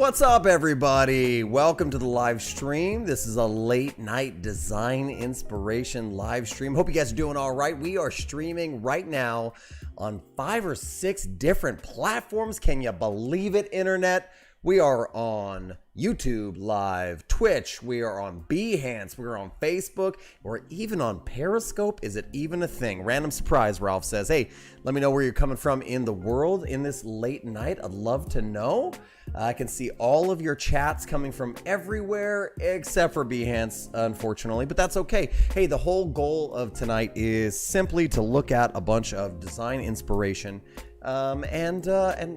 What's up, everybody? Welcome to the live stream. This is a late night design inspiration live stream. Hope you guys are doing all right. We are streaming right now on 5 or 6 different platforms. Can you believe it, internet? We are on YouTube Live, Twitch, we are on Behance, we're on Facebook, we're even on Periscope. Is it even a thing? Random surprise, Ralph says. Hey, let me know where you're coming from in the world in this late night. I'd love to know. I can see all of your chats coming from everywhere except for Behance, unfortunately, but that's okay. Hey, the whole goal of tonight is simply to look at a bunch of design inspiration. And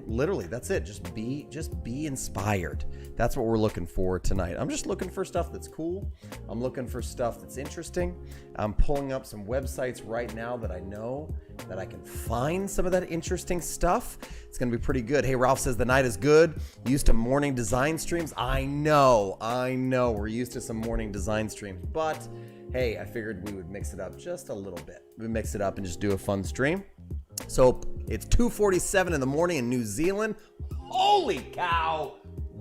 literally that's it. Just be inspired. That's what we're looking for tonight. I'm just looking for stuff that's cool. I'm looking for stuff that's interesting. I'm pulling up some websites right now that I know that I can find some of that interesting stuff. It's going to be pretty good. Hey, Ralph says the night is good. Used to morning design streams. I know. We're used to some morning design streams, but hey, I figured we would mix it up just a little bit. We mix it up and just do a fun stream. So it's 2:47 in the morning in New Zealand. Holy cow.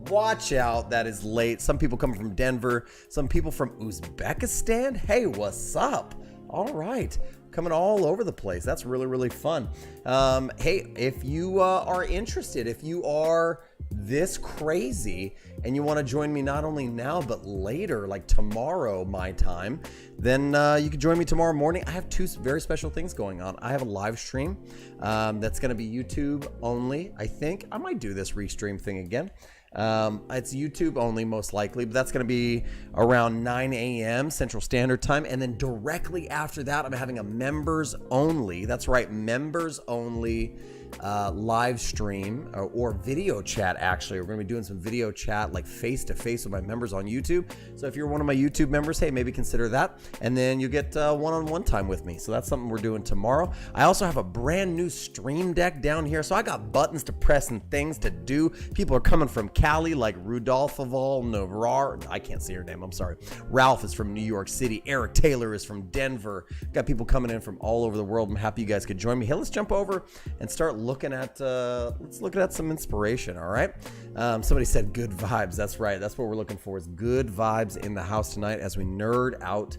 Watch out. That is late. Some people coming from Denver. Some people from Uzbekistan. Hey, what's up? All right. Coming all over the place. That's really, really fun. Hey, if you are interested, if you are this crazy and you want to join me not only now but later, like tomorrow my time, then you can join me tomorrow morning. I have 2 very special things going on. I have a live stream that's going to be YouTube only. I think I might do this restream thing again. It's YouTube only most likely, but that's going to be around 9 a.m. Central Standard Time. And then directly after that, I'm having a members only. That's right, members only live stream or video chat. Actually, we're going to be doing some video chat like face to face with my members on YouTube. So if you're one of my YouTube members, hey, maybe consider that. And then you get one-on-one time with me. So that's something we're doing tomorrow. I also have a brand new stream deck down here. So I got buttons to press and things to do. People are coming from Cali, like Rudolph of all Navarre. I can't say her name. I'm sorry. Ralph is from New York City. Eric Taylor is from Denver. Got people coming in from all over the world. I'm happy you guys could join me. Hey, let's jump over and start looking at some inspiration. All right. Somebody said good vibes. That's right. That's what we're looking for, is good vibes in the house tonight as we nerd out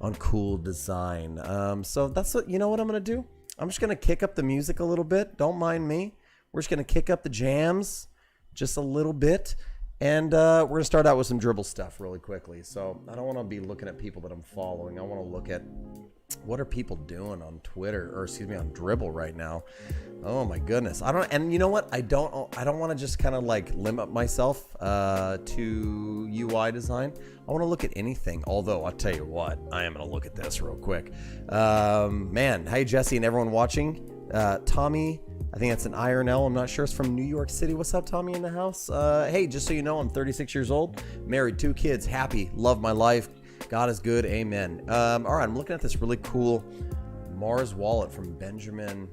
on cool design. So that's what, you know what I'm going to do? I'm just going to kick up the music a little bit. Don't mind me. We're just going to kick up the jams just a little bit. And we're going to start out with some dribble stuff really quickly. So I don't want to be looking at people that I'm following. I want to look at what are people doing on Twitter, or excuse me, on Dribble right now. Oh my goodness. And you know what? I don't want to just kind of like limit myself to UI design. I want to look at anything. Although I'll tell you what, I am going to look at this real quick. Man, hey Jesse and everyone watching. Tommy, I think that's an IRL. I'm not sure. It's from New York City. What's up, Tommy in the house? Hey, just so you know, I'm 36 years old, married, 2 kids, happy, love my life. God is good. Amen. All right. I'm looking at this really cool Mars wallet from Benjamin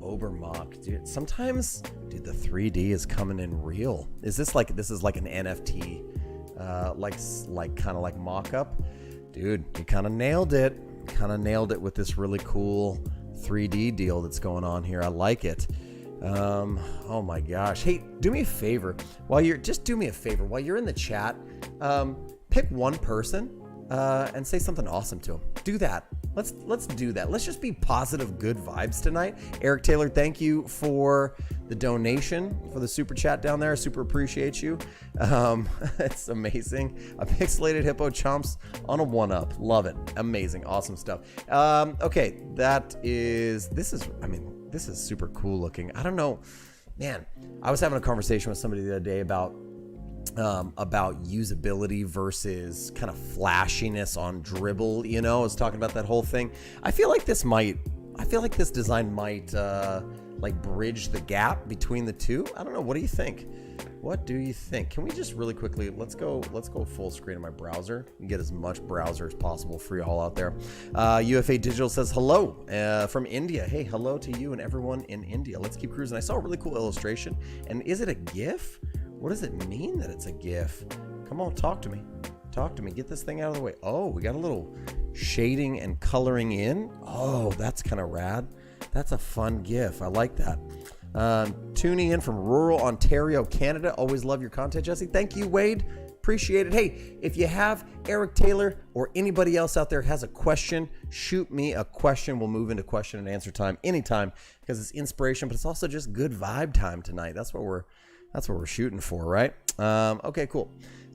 Obermach. Dude, sometimes, dude, the 3D is coming in real. This is like an NFT, like kind of like mock-up. Dude, you kind of nailed it. With this really cool 3D deal that's going on here. I like it. Oh my gosh. Hey, do me a favor. While you're in the chat, pick one person and say something awesome to them. Do that. Let's do that. Let's just be positive, good vibes tonight. Eric Taylor, thank you for the donation, for the super chat down there. I super appreciate you. It's amazing. A pixelated hippo chomps on a 1-up. Love it. Amazing. Awesome stuff. Okay, this is super cool looking. I don't know, man. I was having a conversation with somebody the other day about usability versus kind of flashiness on Dribble. You know, I was talking about that whole thing. I feel like this design might like bridge the gap between the two. I don't know. What do you think? Can we just really quickly, let's go full screen of my browser and get as much browser as possible for you all out there. UFA Digital says hello from India. Hey, hello to you and everyone in India. Let's keep cruising. I saw a really cool illustration. And is it a GIF? What does it mean that it's a GIF? Come on, talk to me. Get this thing out of the way. Oh, we got a little shading and coloring in. Oh, that's kind of rad. That's a fun GIF. I like that. Tuning in from rural Ontario, Canada. Always love your content, Jesse. Thank you, Wade. Appreciate it. Hey, if you have Eric Taylor or anybody else out there has a question, shoot me a question. We'll move into question and answer time anytime because it's inspiration, but it's also just good vibe time tonight. That's what we're shooting for, right? Okay, cool.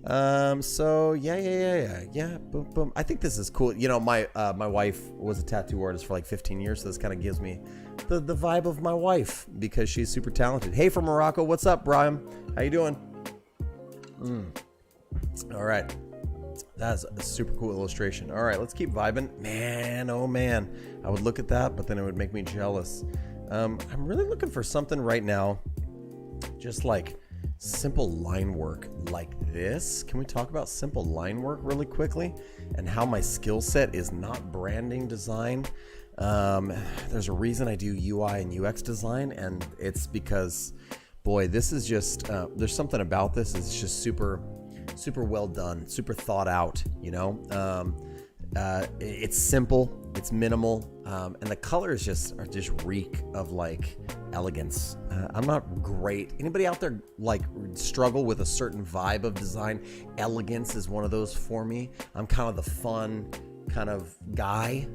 So yeah. Boom, boom. I think this is cool. You know, my wife was a tattoo artist for like 15 years, so this kind of gives me the vibe of my wife because she's super talented. Hey, from Morocco, what's up, Brian? How you doing? All right, that's a super cool illustration. All right, let's keep vibing. Man, oh man, I would look at that, but then it would make me jealous. I'm really looking for something right now, just like simple line work like this. Can we talk about simple line work really quickly and how my skill set is not branding design? There's a reason I do UI and UX design, and it's because, boy, this is just, there's something about this. It's just super well done, super thought out, you know? It's simple, it's minimal, and the colors are just reek of like elegance. I'm not great. Anybody out there like struggle with a certain vibe of design? Elegance is one of those for me. I'm kind of the fun kind of guy,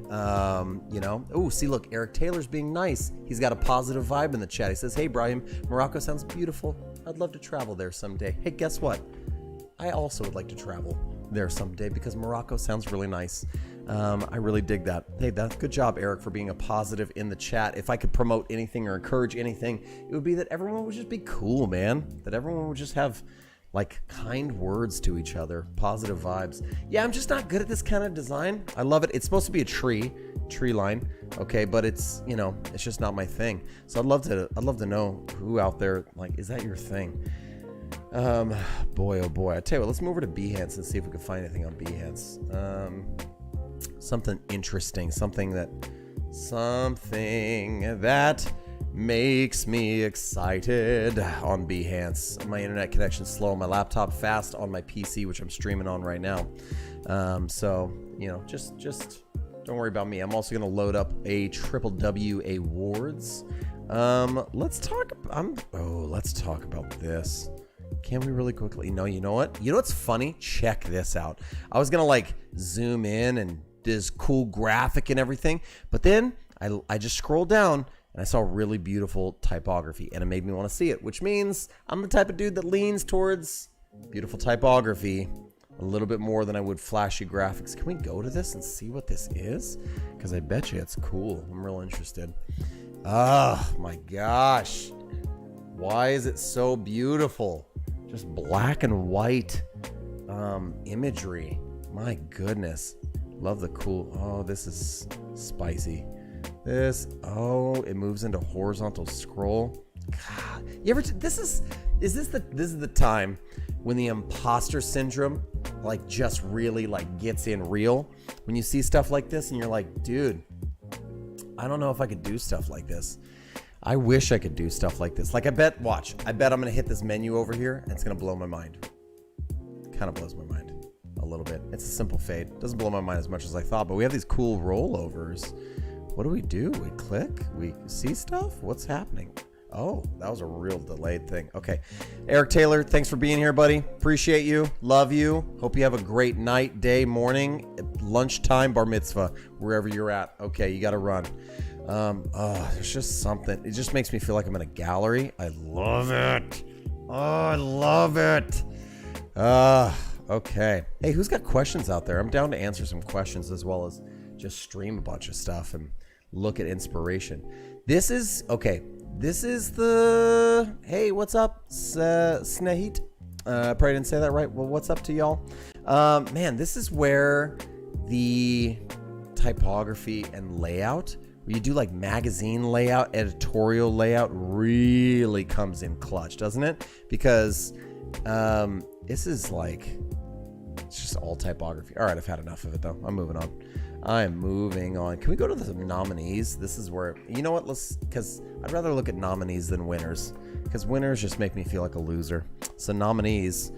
you know. Oh, see, look, Eric Taylor's being nice. He's got a positive vibe in the chat. He says, hey, Brian, Morocco sounds beautiful. I'd love to travel there someday. Hey, guess what? I also would like to travel there someday because Morocco sounds really nice. I really dig that. Hey, that's good job, Eric, for being a positive in the chat. If I could promote anything or encourage anything, it would be that everyone would just be cool, man. That everyone would just have like kind words to each other, positive vibes. Yeah, I'm just not good at this kind of design. I love it. It's supposed to be a tree line, okay, but it's, you know, it's just not my thing. So I'd love to know who out there, like, is that your thing? Boy, oh boy. I tell you what, let's move over to Behance and see if we can find anything on Behance. Something interesting, something that makes me excited on Behance. My internet connection's slow on my laptop, fast on my PC, which I'm streaming on right now. So, you know, just don't worry about me. I'm also going to load up a Triple W Awards. Let's talk about this. Can we really quickly? No, you know what? You know what's funny? Check this out. I was going to like zoom in and this cool graphic and everything, but then I just scrolled down and I saw really beautiful typography and it made me want to see it, which means I'm the type of dude that leans towards beautiful typography a little bit more than I would flashy graphics. Can we go to this and see what this is? Because I bet you it's cool. I'm real interested. Oh my gosh. Why is it so beautiful? Just black and white imagery. My goodness. Love the cool. Oh, this is spicy. It moves into horizontal scroll. God, you ever? This is the time when the imposter syndrome like just really like gets in real. When you see stuff like this and you're like, dude, I don't know if I could do stuff like this. I wish I could do stuff like this. Like I bet I'm gonna hit this menu over here and it's gonna blow my mind. Kind of blows my mind a little bit. It's a simple fade. Doesn't blow my mind as much as I thought, but we have these cool rollovers. What do? We click? We see stuff? What's happening? Oh, that was a real delayed thing. Okay. Eric Taylor, thanks for being here, buddy. Appreciate you. Love you. Hope you have a great night, day, morning, lunchtime, bar mitzvah, wherever you're at. Okay, you got to run. There's just something. It just makes me feel like I'm in a gallery. I love it. Oh, I love it. Okay. Hey, who's got questions out there? I'm down to answer some questions as well as just stream a bunch of stuff and look at inspiration. This is the, hey, what's up, Snehit? Probably didn't say that right. Well, what's up to y'all? Man, this is where the typography and layout, where you do like magazine layout, editorial layout, really comes in clutch, doesn't it? Because this is like, it's just all typography. All right, I've had enough of it though. I'm moving on. Can we go to the nominees? This is where, you know what, because I'd rather look at nominees than winners, because winners just make me feel like a loser. So nominees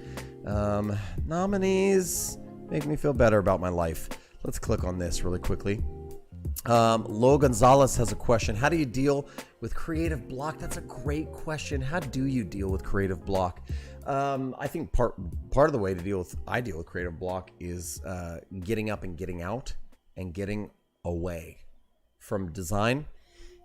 make me feel better about my life. Let's click on this really quickly. Lo Gonzalez has a question. How do you deal with creative block? That's a great question. How do you deal with creative block? I think part of the way to deal with creative block is getting up and getting out and getting away from design.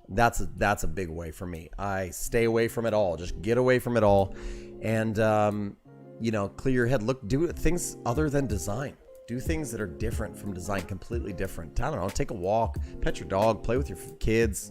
That's a big way for me. I stay away from it all. Just get away from it all, and clear your head. Do things other than design. Do things that are different from design, completely different. I don't know, take a walk, pet your dog, play with your kids,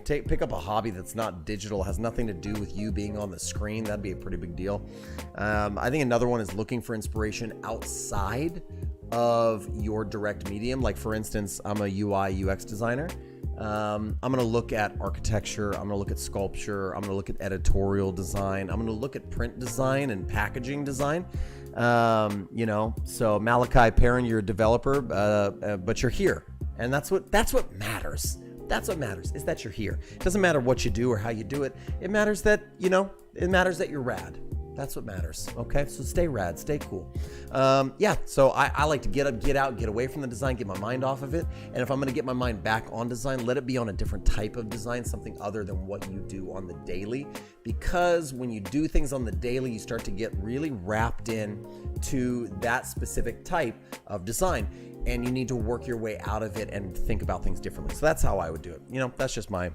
pick up a hobby that's not digital, has nothing to do with you being on the screen. That'd be a pretty big deal. I think another one is looking for inspiration outside of your direct medium. Like for instance, I'm a UI UX designer. I'm going to look at architecture. I'm going to look at sculpture. I'm going to look at editorial design. I'm going to look at print design and packaging design. So Malachi Perrin, you're a developer, but you're here. And that's what matters. That's what matters, is that you're here. It doesn't matter what you do or how you do it. It matters that, you're rad. That's what matters. Okay. So stay rad, stay cool. So I like to get up, get out, get away from the design, get my mind off of it. And if I'm going to get my mind back on design, let it be on a different type of design, something other than what you do on the daily. Because when you do things on the daily, you start to get really wrapped in to that specific type of design. And you need to work your way out of it and think about things differently. So that's how I would do it. That's just my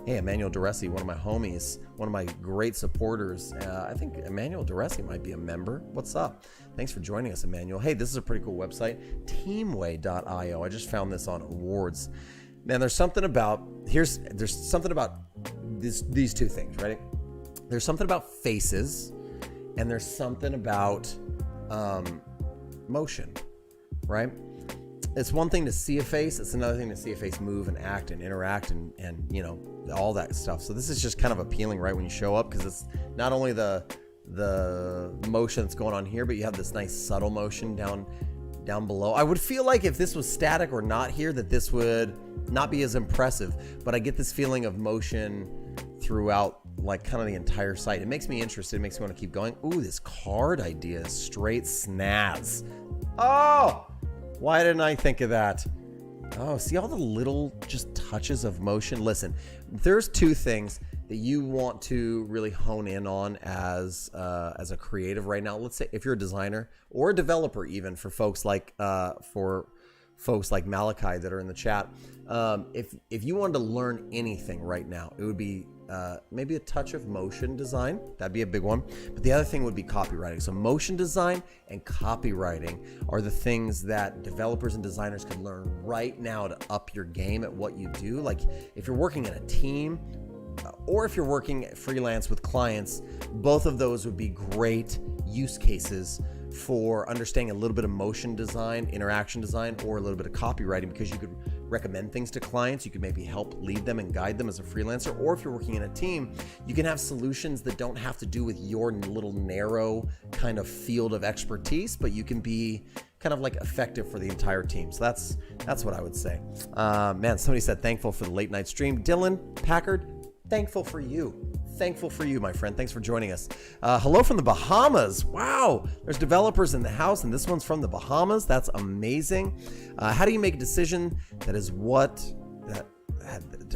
hey, Emmanuel Duresi, one of my homies, one of my great supporters. I think Emmanuel Duresi might be a member. What's up? Thanks for joining us, Emmanuel. Hey, this is a pretty cool website, teamway.io. I just found this on awards. Man, there's something about these two things, right? There's something about faces, and there's something about motion, right? It's one thing to see a face. It's another thing to see a face move and act and interact and all that stuff. So this is just kind of appealing right when you show up, because it's not only the motion that's going on here, but you have this nice subtle motion down below. I would feel like if this was static or not here, that this would not be as impressive, but I get this feeling of motion throughout like kind of the entire site. It makes me interested. It makes me want to keep going. Ooh, this card idea is straight snaz. Oh, why didn't I think of that? Oh, see all the little just touches of motion. Listen, there's two things that you want to really hone in on as a creative right now. Let's say if you're a designer or a developer, even for folks like Malachi that are in the chat. If you wanted to learn anything right now, it would be maybe a touch of motion design. That'd be a big one. But the other thing would be copywriting. So motion design and copywriting are the things that developers and designers could learn right now to up your game at what you do. Like if you're working in a team or if you're working freelance with clients, both of those would be great use cases for understanding a little bit of motion design, interaction design, or a little bit of copywriting, because you could recommend things to clients. You could maybe help lead them and guide them as a freelancer. Or if you're working in a team, you can have solutions that don't have to do with your little narrow kind of field of expertise, but you can be kind of like effective for the entire team. So that's what I would say. Man, somebody said thankful for the late night stream. Dylan Packard, thankful for you. Thankful for you, my friend. Thanks for joining us. Hello from the Bahamas. Wow, there's developers in the house, and this one's from the Bahamas. That's amazing. How do you make a decision that is what?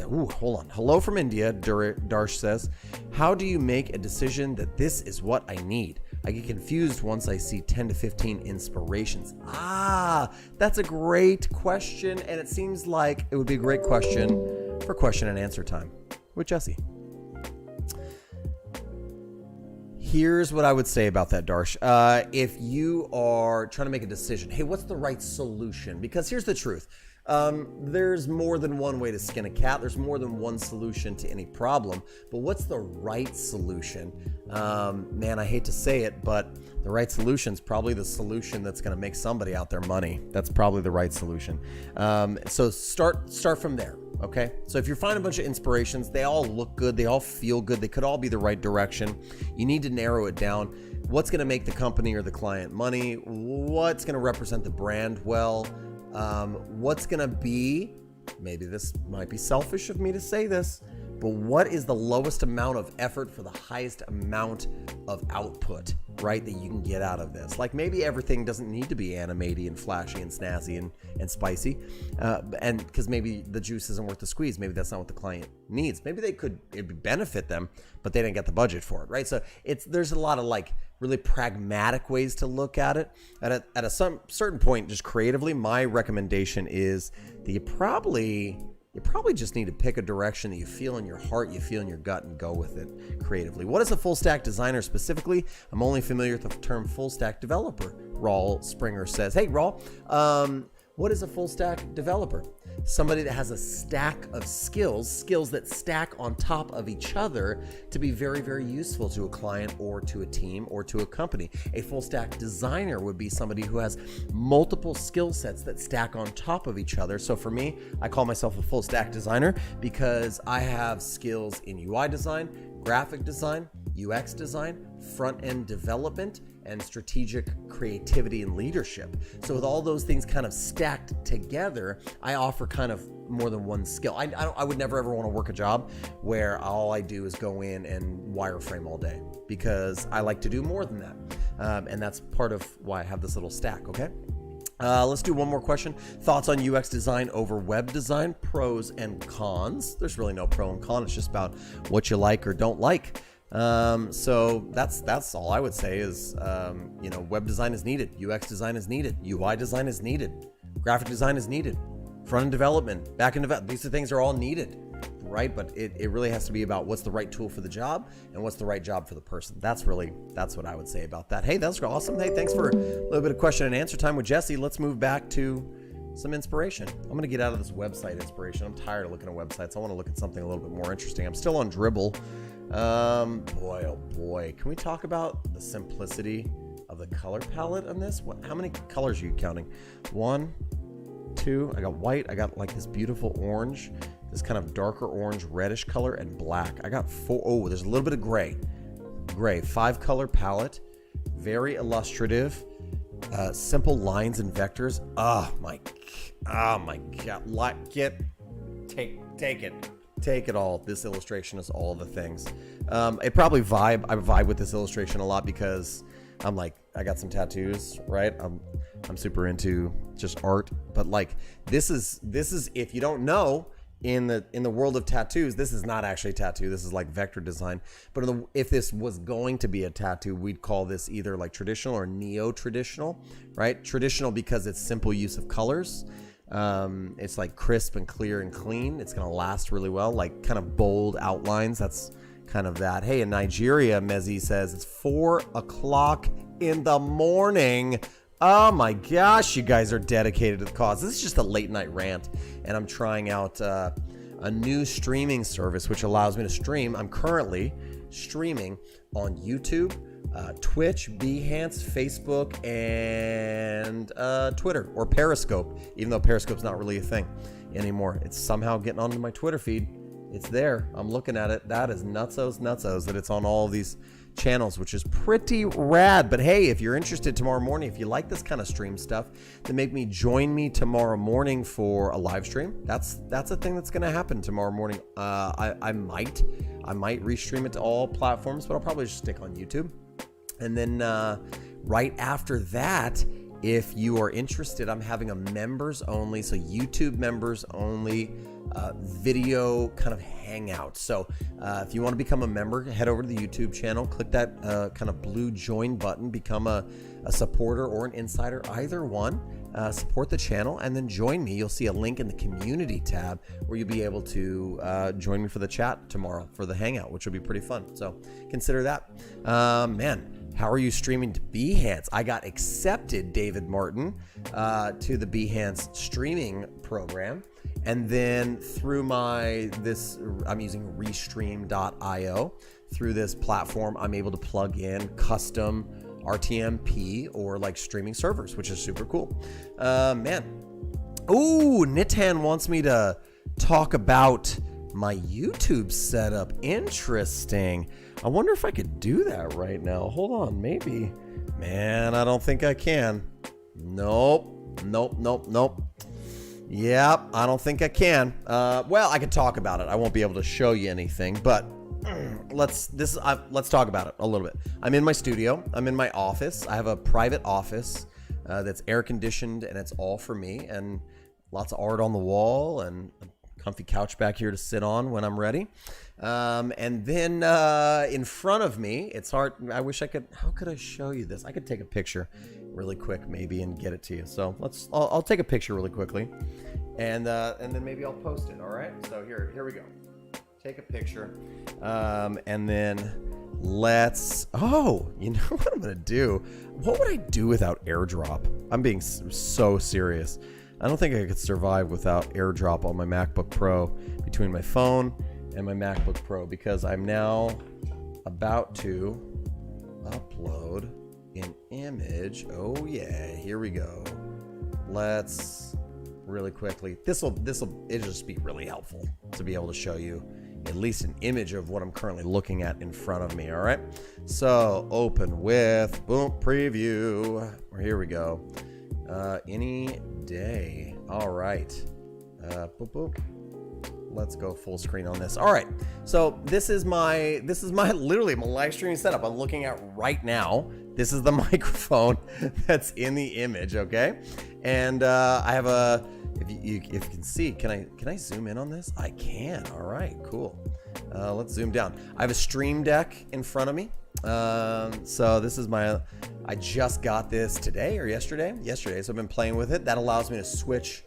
Hold on. Hello from India, Darsh says. How do you make a decision that this is what I need? I get confused once I see 10 to 15 inspirations. That's a great question, and it seems like it would be a great question for question and answer time with Jesse. Here's what I would say about that, Darsh. If you are trying to make a decision, hey, what's the right solution? Because here's the truth. There's more than one way to skin a cat. There's more than one solution to any problem. But what's the right solution? Man, I hate to say it, but the right solution is probably the solution that's going to make somebody out their money. That's probably the right solution. So start from there. Okay. So if you're finding a bunch of inspirations, they all look good. They all feel good. They could all be the right direction. You need to narrow it down. What's going to make the company or the client money? What's going to represent the brand well? What's going to be, maybe this might be selfish of me to say this, but what is the lowest amount of effort for the highest amount of output, right, that you can get out of this? Like maybe everything doesn't need to be animated and flashy and snazzy and spicy, and because maybe the juice isn't worth the squeeze. Maybe that's not what the client needs. Maybe it'd benefit them, but they didn't get the budget for it, right? So there's a lot of like really pragmatic ways to look at it. At a certain point, just creatively, my recommendation is that you probably just need to pick a direction that you feel in your heart, you feel in your gut, and go with it creatively. What is a full stack designer specifically? I'm only familiar with the term full stack developer. Raul Springer says, hey, Raul, what is a full stack developer? Somebody that has a stack of skills that stack on top of each other to be very, very useful to a client or to a team or to a company. A full stack designer would be somebody who has multiple skill sets that stack on top of each other. So for me, I call myself a full stack designer because I have skills in UI design, graphic design, UX design, front-end development, and strategic creativity and leadership. So with all those things kind of stacked together, I offer kind of more than one skill. I would never ever want to work a job where all I do is go in and wireframe all day, because I like to do more than that. And that's part of why I have this little stack, okay? Let's do one more question. Thoughts on UX design over web design, pros and cons? There's really no pro and con. It's just about what you like or don't like. So that's all I would say is, web design is needed. UX design is needed. UI design is needed. Graphic design is needed. Front-end development, back-end development. These things are all needed, right? But it really has to be about what's the right tool for the job and what's the right job for the person. That's what I would say about that. Hey, that's awesome. Hey, thanks for a little bit of question and answer time with Jesse. Let's move back to some inspiration. I'm going to get out of this website inspiration. I'm tired of looking at websites. I want to look at something a little bit more interesting. I'm still on Dribbble. Boy, oh boy. Can we talk about the simplicity of the color palette on this? How many colors are you counting? 1, 2, I got white. I got like this beautiful orange, this kind of darker orange, reddish color, and black. I got 4. Oh, there's a little bit of gray. 5 color palette, very illustrative, simple lines and vectors. Oh my God. Take it all. This illustration is all the things. I vibe with this illustration a lot because I'm like, I got some tattoos, right? I'm super into just art, but like this is if you don't know, in the world of tattoos, this is not actually a tattoo. This is like vector design. But if this was going to be a tattoo, we'd call this either like traditional or neo-traditional, right? Traditional because it's simple use of colors. It's like crisp and clear and clean. It's gonna last really well, like kind of bold outlines. That's kind of that. Hey, in Nigeria, Mezi says it's 4 o'clock in the morning. Oh my gosh, you guys are dedicated to the cause. This is just a late night rant, and I'm trying out a new streaming service which allows me to stream. I'm currently streaming on YouTube, Twitch, Behance, Facebook, and Twitter, or Periscope, even though Periscope's not really a thing anymore. It's somehow getting onto my Twitter feed. It's there. I'm looking at it. That is nutsos that it's on all of these channels, which is pretty rad. But hey, if you're interested tomorrow morning, if you like this kind of stream stuff, then join me tomorrow morning for a live stream. That's a thing that's going to happen tomorrow morning. I might restream it to all platforms, but I'll probably just stick on YouTube. And then right after that, if you are interested, I'm having a members only, so YouTube members only video kind of hangout. So if you want to become a member, head over to the YouTube channel, click that kind of blue join button, become a supporter or an insider, either one. Support the channel and then join me. You'll see a link in the community tab where you'll be able to join me for the chat tomorrow for the hangout, which will be pretty fun. So consider that. Man, how are you streaming to Behance? I got accepted, David Martin, to the Behance streaming program. And then through I'm using restream.io. Through this platform, I'm able to plug in custom RTMP or like streaming servers, which is super cool. Man. Ooh, Nitan wants me to talk about my YouTube setup. Interesting. I wonder if I could do that right now. Hold on, maybe. Man, I don't think I can. Nope. Yep, I don't think I can. Well, I could talk about it. I won't be able to show you anything, but let's talk about it a little bit. I'm in my studio. I'm in my office. I have a private office that's air conditioned, and it's all for me, and lots of art on the wall and a comfy couch back here to sit on when I'm ready. And then in front of me, it's hard. I wish I could. How could I show you this? I could take a picture really quick maybe and get it to you. So I'll take a picture really quickly, and then maybe I'll post it. All right. So here we go. Take a picture, and then you know what I'm gonna do? What would I do without AirDrop? I'm being so serious. I don't think I could survive without AirDrop on my MacBook Pro, between my phone and my MacBook Pro, because I'm now about to upload an image. Oh yeah, here we go. Let's really quickly. It'll just be really helpful to be able to show you at least an image of what I'm currently looking at in front of me. All right. So open with boom preview. Here we go. Any day. All right. Boop, boop. Let's go full screen on this. All right. So this is my literally my live streaming setup I'm looking at right now. This is the microphone that's in the image. Okay. And I have a, if you can see, can I zoom in on this? I can. All right, cool. Let's zoom down. I have a Stream Deck in front of me. So this is I just got this today or yesterday, so I've been playing with it. That allows me to switch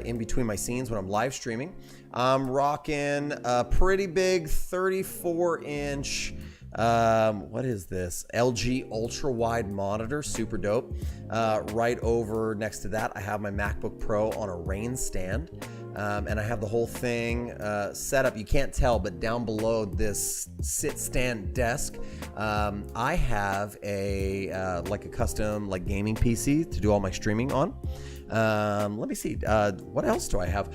in between my scenes when I'm live streaming. I'm rocking a pretty big 34-inch, what is this? LG ultra wide monitor, super dope. Right over next to that, I have my MacBook Pro on a rain stand. And I have the whole thing set up. You can't tell, but down below this sit-stand desk, I have a like a custom like gaming PC to do all my streaming on. Let me see. What else do I have?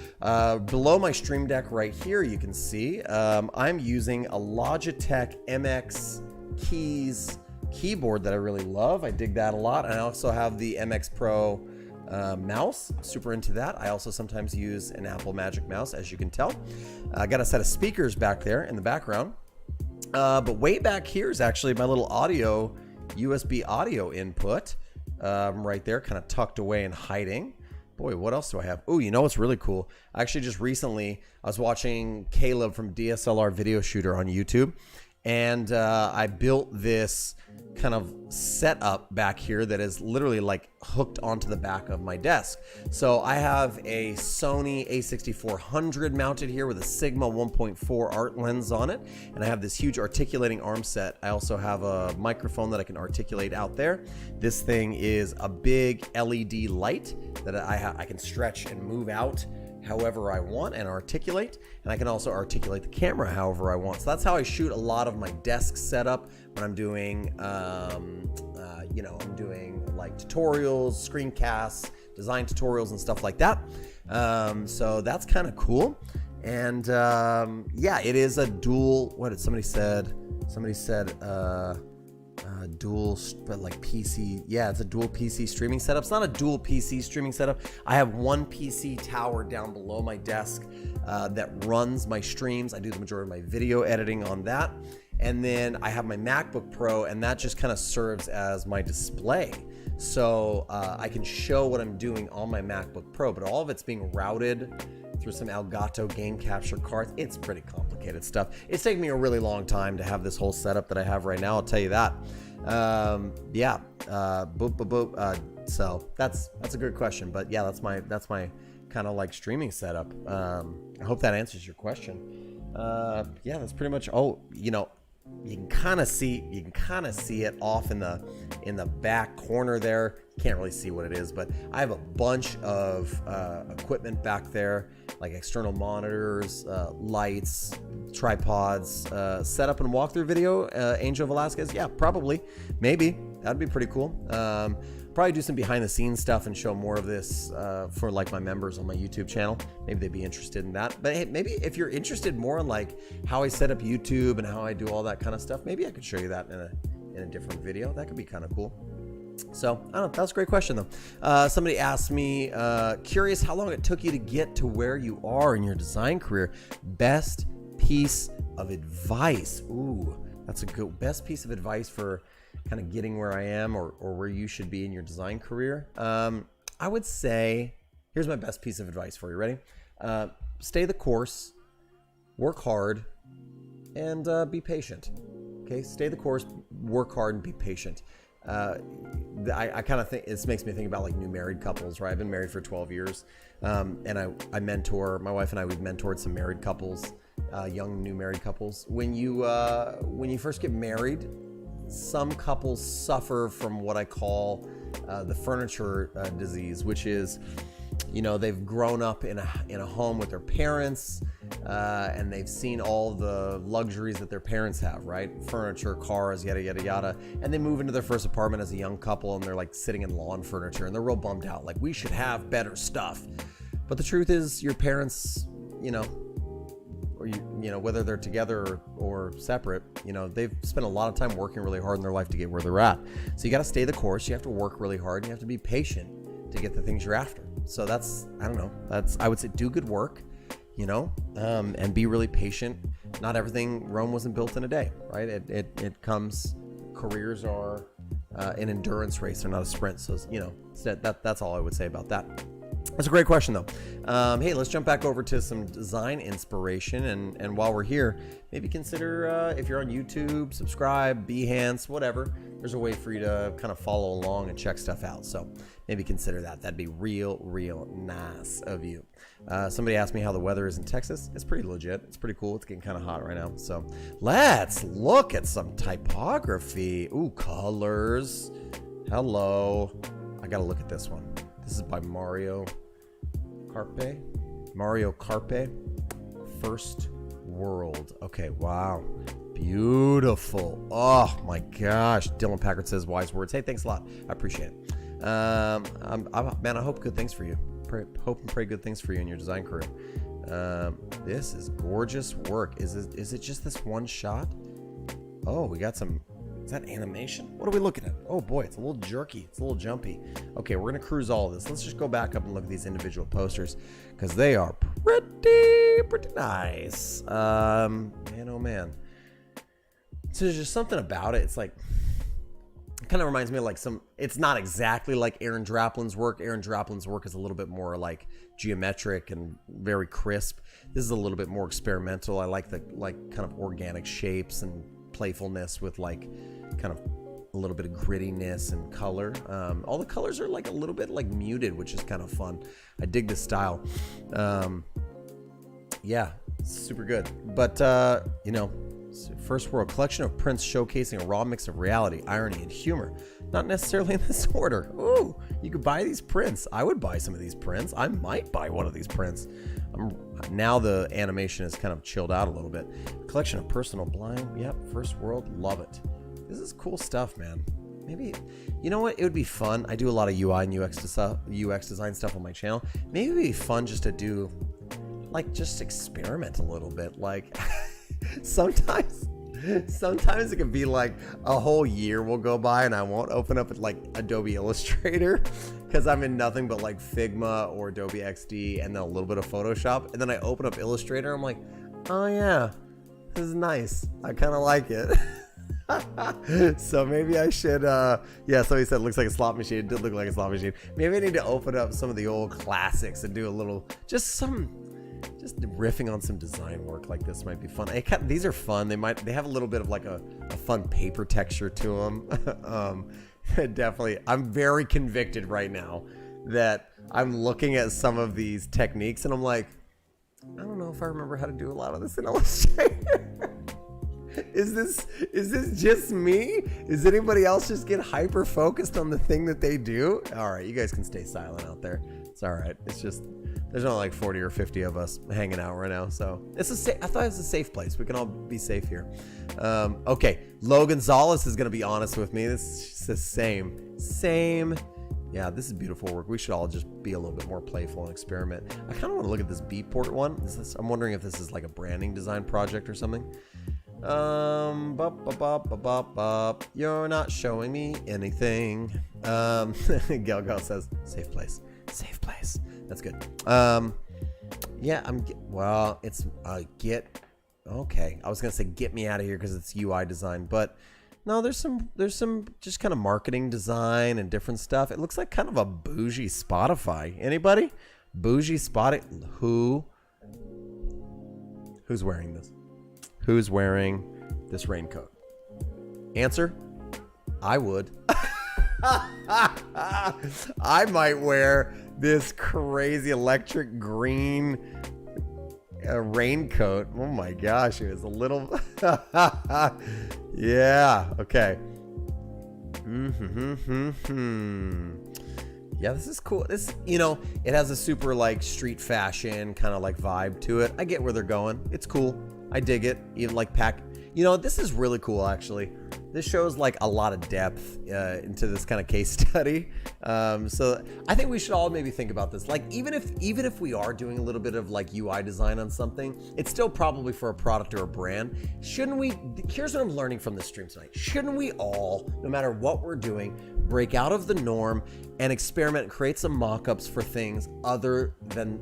Below my Stream Deck right here, you can see I'm using a Logitech MX Keys keyboard that I really love. I dig that a lot. And I also have the MX Pro mouse, super into that. I also sometimes use an Apple Magic Mouse, as you can tell. I got a set of speakers back there in the background, but way back here is actually my little USB audio input, right there, kind of tucked away and hiding. Boy, what else do I have? Oh, you know what's really cool? Actually, just recently I was watching Caleb from DSLR Video Shooter on YouTube, and I built this kind of setup back here that is literally like hooked onto the back of my desk. So I have a Sony a6400 mounted here with a Sigma 1.4 art lens on it, and I have this huge articulating arm set. I also have a microphone that I can articulate out there. This thing is a big LED light that I can stretch and move out however I want and articulate, and I can also articulate the camera however I want. So that's how I shoot a lot of my desk setup when I'm doing I'm doing like tutorials, screencasts, design tutorials and stuff like that. So that's kind of cool. And yeah, it is a dual, what did somebody said dual, but like PC. Yeah, it's a dual PC streaming setup. It's not a dual PC streaming setup. I have one PC tower down below my desk that runs my streams. I do the majority of my video editing on that. And then I have my MacBook Pro, and that just kind of serves as my display. So I can show what I'm doing on my MacBook Pro, but all of it's being routed through some Elgato game capture cards. It's pretty complicated stuff. It's taken me a really long time to have this whole setup that I have right now, I'll tell you that. Yeah, boop, boop, boop. So that's a good question, but yeah, that's my kind of like streaming setup. I hope that answers your question. Yeah, that's pretty much. Oh, you can kind of see it off in the back corner there. You can't really see what it is, but I have a bunch of equipment back there, like external monitors, lights, tripods, setup and walkthrough video. Angel Velasquez, yeah, probably, maybe that'd be pretty cool. Probably do some behind the scenes stuff and show more of this for like my members on my YouTube channel. Maybe they'd be interested in that. But hey, maybe if you're interested more in like how I set up YouTube and how I do all that kind of stuff, maybe I could show you that in a different video. That could be kind of cool. So, I don't know. That was a great question, though. Somebody asked me, curious how long it took you to get to where you are in your design career. Best piece of advice. Ooh, that's a good best piece of advice for kind of getting where I am or where you should be in your design career. I would say, here's my best piece of advice for you. Ready? Stay the course, work hard, and be patient. Okay, stay the course, work hard, and be patient. I kind of think this makes me think about like new married couples, right? I've been married for 12 years, and I mentor my wife and I. We've mentored some married couples, young new married couples. When you first get married, some couples suffer from what I call the furniture disease, which is, you know, they've grown up in a home with their parents, and they've seen all the luxuries that their parents have, right? Furniture, cars, yada, yada, yada. And they move into their first apartment as a young couple, and they're like sitting in lawn furniture, and they're real bummed out. Like, we should have better stuff. But the truth is, your parents, you know, or you know, whether they're together or separate, you know, they've spent a lot of time working really hard in their life to get where they're at. So you got to stay the course. You have to work really hard. And you have to be patient to get the things you're after. So that's, I don't know, I would say do good work, you know, and be really patient. Not everything, Rome wasn't built in a day, right? It comes, careers are an endurance race. They're not a sprint. So, you know, that's all I would say about that. That's a great question, though. Hey, let's jump back over to some design inspiration. And while we're here, maybe consider, if you're on YouTube, subscribe, Behance, whatever. There's a way for you to kind of follow along and check stuff out. So maybe consider that. That'd be real, real nice of you. Somebody asked me how the weather is in Texas. It's pretty legit. It's pretty cool. It's getting kind of hot right now. So let's look at some typography. Ooh, colors. Hello. I got to look at this one. This is by Mario Carpe. First World. Okay, wow. Beautiful. Oh my gosh. Dylan Packard says wise words. Hey, thanks a lot. I appreciate it. Man, I hope good things for you. Hope and pray good things for you in your design career. This is gorgeous work. Is it just this one shot? Oh, we got some. Is that animation? What are we looking at? Oh boy, it's a little jerky. It's a little jumpy. Okay, we're gonna cruise all of this. Let's just go back up and look at these individual posters because they are pretty nice. Man, oh man. So there's just something about it. It's like, it kind of reminds me of like it's not exactly like Aaron Draplin's work. Aaron Draplin's work is a little bit more like geometric and very crisp. This is a little bit more experimental. I like the kind of organic shapes and playfulness with like kind of a little bit of grittiness and color. All the colors are like a little bit like muted, which is kind of fun. I dig this style. Yeah, super good. But you know, First World, collection of prints showcasing a raw mix of reality, irony, and humor. Not necessarily in this order. Ooh, you could buy these prints. I would buy some of these prints. I might buy one of these prints. Now the animation is kind of chilled out a little bit. Collection of personal blind. Yep, First World, love it. This is cool stuff, man. Maybe, you know what? It would be fun. I do a lot of UI and UX design stuff on my channel. Maybe it would be fun just to do, like, just experiment a little bit. Like, sometimes it can be like a whole year will go by and I won't open up like Adobe Illustrator because I'm in nothing but like Figma or Adobe XD and then a little bit of Photoshop. And then I open up Illustrator. I'm like, oh yeah, this is nice. I kind of like it. So maybe I should, yeah, somebody said it looks like a slot machine. It did look like a slot machine. Maybe I need to open up some of the old classics and do a little, just riffing on some design work like this might be fun. These are fun. They have a little bit of like a fun paper texture to them. Definitely. I'm very convicted right now that I'm looking at some of these techniques and I'm like, I don't know if I remember how to do a lot of this in Illustrator. Is this just me? Is anybody else just get hyper focused on the thing that they do? All right, you guys can stay silent out there. It's all right. It's just, there's only like 40 or 50 of us hanging out right now. So I thought it was a safe place. We can all be safe here. Okay. Lo Gonzalez is going to be honest with me. This is the same. Yeah, this is beautiful work. We should all just be a little bit more playful and experiment. I kind of want to look at this B-port one. I'm wondering if this is like a branding design project or something. You're not showing me anything. Gelgo says, safe place. Safe place. That's good. Yeah, okay. I was going to say get me out of here because it's UI design, but no, there's some just kind of marketing design and different stuff. It looks like kind of a bougie Spotify. Anybody? Bougie Spotify. Who's wearing this? Who's wearing this raincoat? Answer? I would. I might wear this crazy electric green raincoat. Oh my gosh, it was a little yeah, okay. Yeah, this is cool. This, it has a super like street fashion kind of like vibe to it. I get where they're going. It's cool. I dig it. Even like this is really cool actually. This shows like a lot of depth into this kind of case study. So I think we should all maybe think about this. Like even if we are doing a little bit of like UI design on something, it's still probably for a product or a brand. Shouldn't we, here's what I'm learning from this stream tonight. Shouldn't we all, no matter what we're doing, break out of the norm and experiment, create some mock-ups for things other than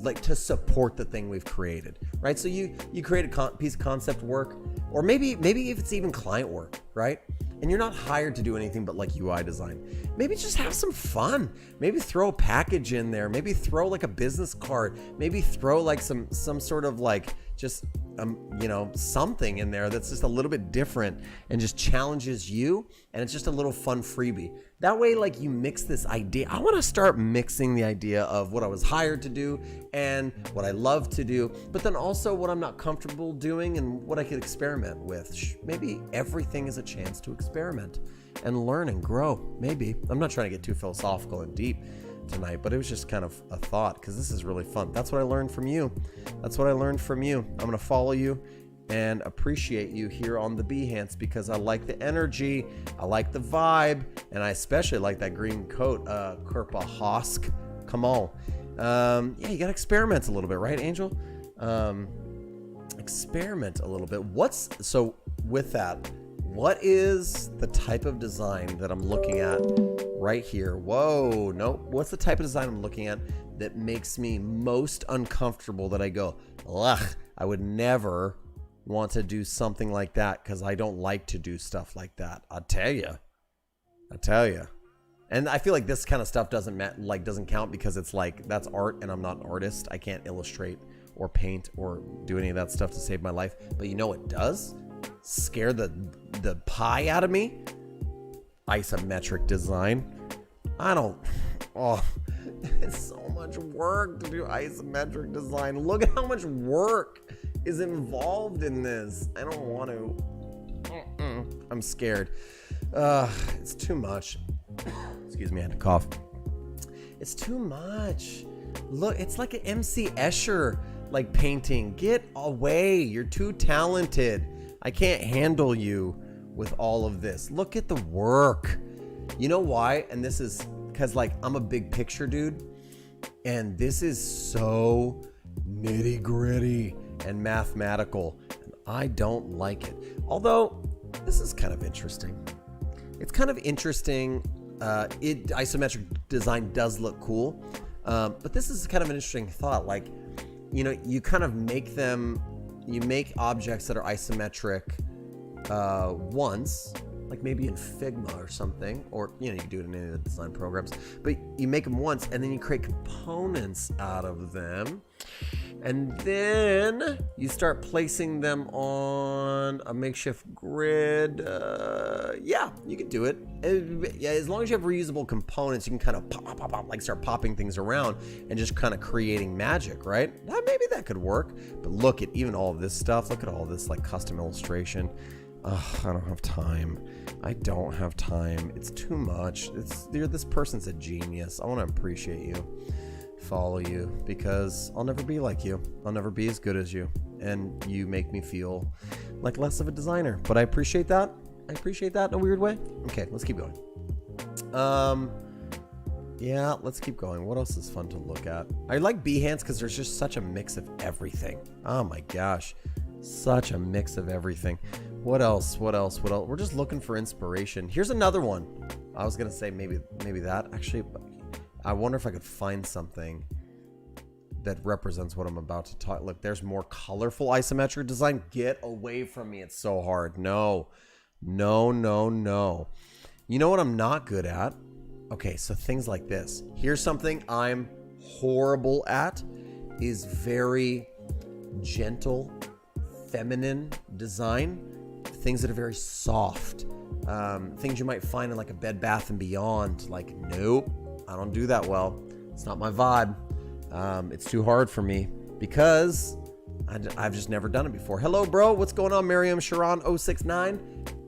like to support the thing we've created, right? So you create a piece of concept work, or maybe if it's even client work, right? And you're not hired to do anything but like UI design. Maybe just have some fun. Maybe throw a package in there. Maybe throw like a business card. Maybe throw like some sort of like just something in there that's just a little bit different and just challenges you, and it's just a little fun freebie. That way, like, you mix this idea. I want to start mixing the idea of what I was hired to do and what I love to do, but then also what I'm not comfortable doing and what I could experiment with. Maybe everything is a chance to experiment and learn and grow. Maybe. I'm not trying to get too philosophical and deep tonight, but it was just kind of a thought because this is really fun. That's what I learned from you. That's what I learned from you. I'm going to follow you and appreciate you here on the Behance because I like the energy, I like the vibe, and I especially like that green coat, Kerpa Hosk. Come on. Yeah, you got to experiment a little bit, right, Angel? Experiment a little bit. So with that, what is the type of design that I'm looking at right here? Whoa, no. What's the type of design I'm looking at that makes me most uncomfortable that I go, ugh, I would never want to do something like that because I don't like to do stuff like that. I tell you. And I feel like this kind of stuff doesn't count because it's like, that's art and I'm not an artist. I can't illustrate or paint or do any of that stuff to save my life. But you know what does? Scare the pie out of me. Isometric design. It's so much work to do isometric design. Look at how much work is involved in this. I don't want to. I'm scared. It's too much. Excuse me, I had to cough. It's too much. Look, it's like an MC Escher like painting. Get away. You're too talented. I can't handle you with all of this. Look at the work. You know why? And this is because like I'm a big picture dude, and this is so nitty gritty and mathematical, and I don't like it. Although this is kind of interesting. It's kind of interesting. Isometric design does look cool, but this is kind of an interesting thought. Like, you kind of you make objects that are isometric once, like maybe in Figma or something, or you can do it in any of the design programs, but you make them once and then you create components out of them, and then you start placing them on a makeshift grid. Yeah, you can do it. Yeah, as long as you have reusable components, you can kind of pop, like start popping things around and just kind of creating magic, right? Maybe that could work. But look at even all of this stuff. Look at all this like custom illustration. I don't have time. It's too much. This person's a genius. I want to appreciate you, follow you, because I'll never be like you. I'll never be as good as you. And you make me feel like less of a designer. But I appreciate that. In a weird way. Okay, let's keep going. Yeah, let's keep going. What else is fun to look at? I like Behance because there's just such a mix of everything. Oh my gosh. Such a mix of everything. What else? We're just looking for inspiration. Here's another one. I was gonna say maybe that. Actually, I wonder if I could find something that represents what I'm about to talk. Look, there's more colorful isometric design. Get away from me. It's so hard. No. You know what I'm not good at? Okay, so things like this. Here's something I'm horrible at, is very gentle, feminine design. Things that are very soft. Things you might find in like a Bed Bath & Beyond. Like, nope, I don't do that well. It's not my vibe. It's too hard for me because I've just never done it before. Hello, bro. What's going on? Miriam Sharon 069.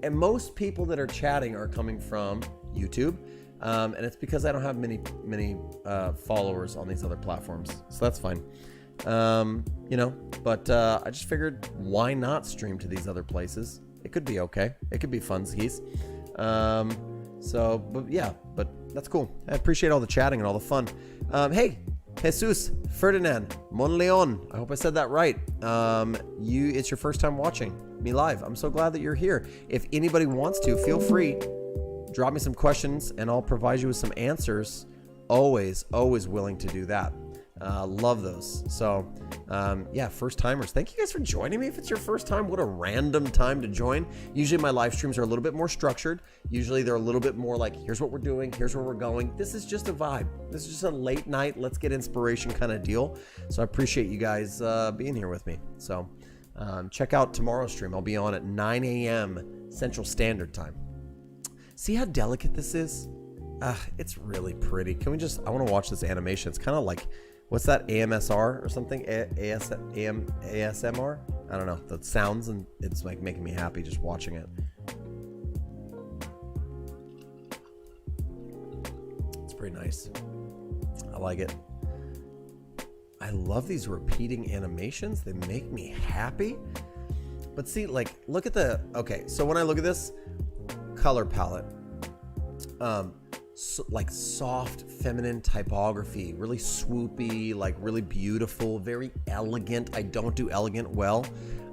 And most people that are chatting are coming from YouTube. And it's because I don't have many followers on these other platforms. So that's fine. But I just figured, why not stream to these other places? It could be okay. It could be fun skis. But that's cool. I appreciate all the chatting and all the fun. Hey, Jesus Ferdinand Monleon. I hope I said that right. It's your first time watching me live. I'm so glad that you're here. If anybody wants to, feel free. Drop me some questions and I'll provide you with some answers. Always willing to do that. Love those. So, first timers. Thank you guys for joining me. If it's your first time, what a random time to join. Usually my live streams are a little bit more structured. Usually they're a little bit more like, here's what we're doing, here's where we're going. This is just a vibe. This is just a late night, let's get inspiration kind of deal. So I appreciate you guys being here with me. So check out tomorrow's stream. I'll be on at 9 a.m. Central Standard Time. See how delicate this is? It's really pretty. Can we I want to watch this animation. It's kind of like, what's that, AMSR or something? ASMR? I don't know. The sounds, and it's like making me happy just watching it. It's pretty nice. I like it. I love these repeating animations. They make me happy. But see, like, look at okay, so when I look at this color palette, like soft feminine typography, really swoopy, like really beautiful, very elegant. I don't do elegant well.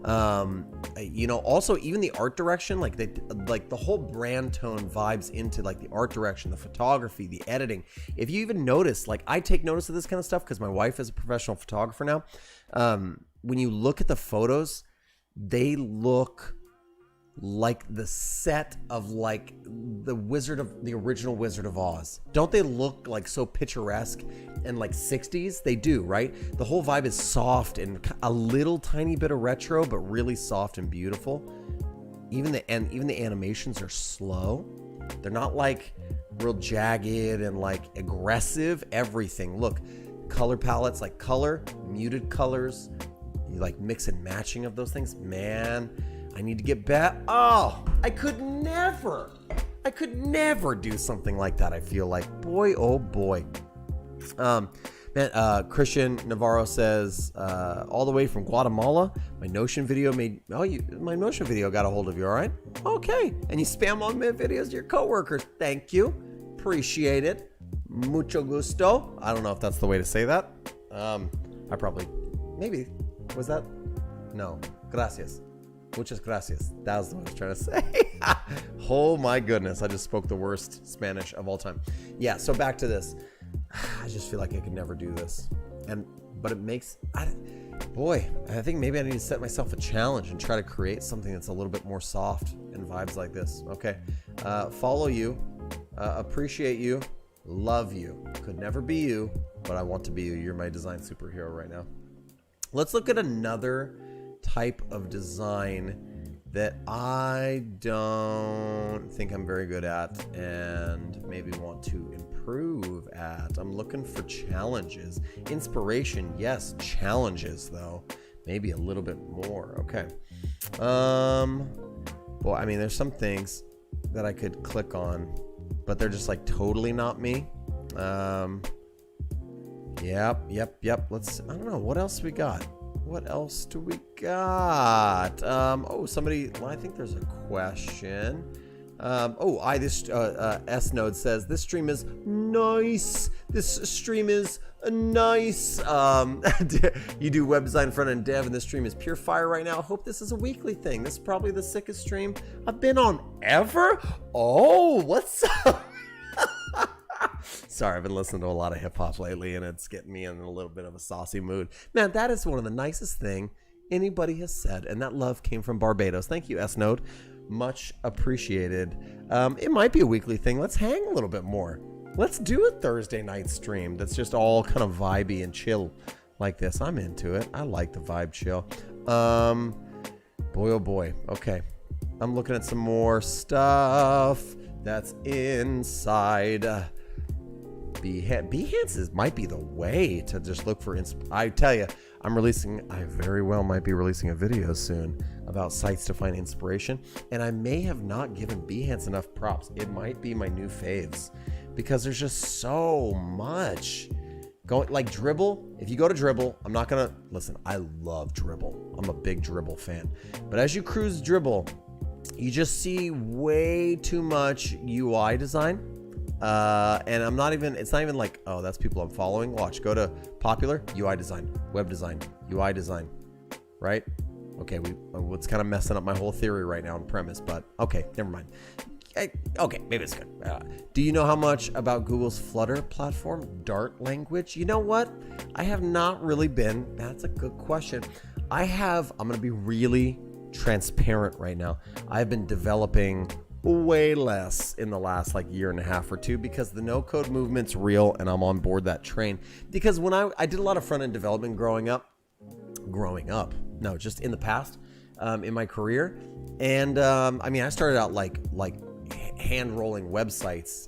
Also even the art direction, like the whole brand tone vibes into like the art direction, the photography, the editing. If you even notice, like I take notice of this kind of stuff because my wife is a professional photographer now. When you look at the photos, they look like the set of like the original Wizard of Oz. Don't they look like so picturesque and like 60s? They do, right? The whole vibe is soft and a little tiny bit of retro, but really soft and beautiful. Even the animations are slow. They're not like real jagged and like aggressive. Everything. Look, color palettes, like color, muted colors, you like mix and matching of those things. Man, I need to get back. Oh, I could never do something like that. I feel like, boy, oh boy. Christian Navarro says, all the way from Guatemala, my Notion video my Notion video got a hold of you, all right? Okay, and you spam on my videos to your coworkers. Thank you, appreciate it. Mucho gusto. I don't know if that's the way to say that. Maybe, was that? No, gracias. Muchas gracias. That was what I was trying to say. Oh my goodness. I just spoke the worst Spanish of all time. Yeah, so back to this. I just feel like I could never do this. But it makes, I think maybe I need to set myself a challenge and try to create something that's a little bit more soft and vibes like this. Okay. Follow you. Appreciate you. Love you. Could never be you, but I want to be you. You're my design superhero right now. Let's look at another type of design that I don't think I'm very good at and maybe want to improve at. I'm looking for challenges. Inspiration, yes. Challenges, though. Maybe a little bit more. Okay. Well, I mean, there's some things that I could click on, but they're just like totally not me. Yep. I don't know. What else we got? What else do we got? I think there's a question. This S Node says this stream is nice. This stream is nice. You do web design, front end dev, and this stream is pure fire right now. Hope this is a weekly thing. This is probably the sickest stream I've been on ever. Oh, what's up? Sorry, I've been listening to a lot of hip hop lately, and it's getting me in a little bit of a saucy mood. Man, that is one of the nicest thing anybody has said, and that love came from Barbados. Thank you, S Node. Much appreciated. It might be a weekly thing. Let's hang a little bit more. Let's do a Thursday night stream that's just all kind of vibey and chill like this. I'm into it. I like the vibe chill. Boy, oh boy. Okay. I'm looking at some more stuff that's inside. Behance might be the way to just look for I tell you, I very well might be releasing a video soon about sites to find inspiration, and I may have not given Behance enough props. It might be my new faves because there's just so much going. Like Dribbble, if you go to Dribbble, I'm not gonna listen, I love Dribbble, I'm a big Dribbble fan, but as you cruise Dribbble, you just see way too much UI design. And it's not even like, oh, that's people I'm following. Watch, go to popular, UI design, web design, UI design, right? Okay, it's kind of messing up my whole theory right now on premise, but okay, never mind. Okay, maybe it's good. Do you know how much about Google's Flutter platform, Dart language? You know what? I have not really been. That's a good question. I'm going to be really transparent right now. I've been developing way less in the last year and a half or two because the no code movement's real and I'm on board that train. Because when I did a lot of front end development growing up, just in the past, in my career. And I started out like hand rolling websites.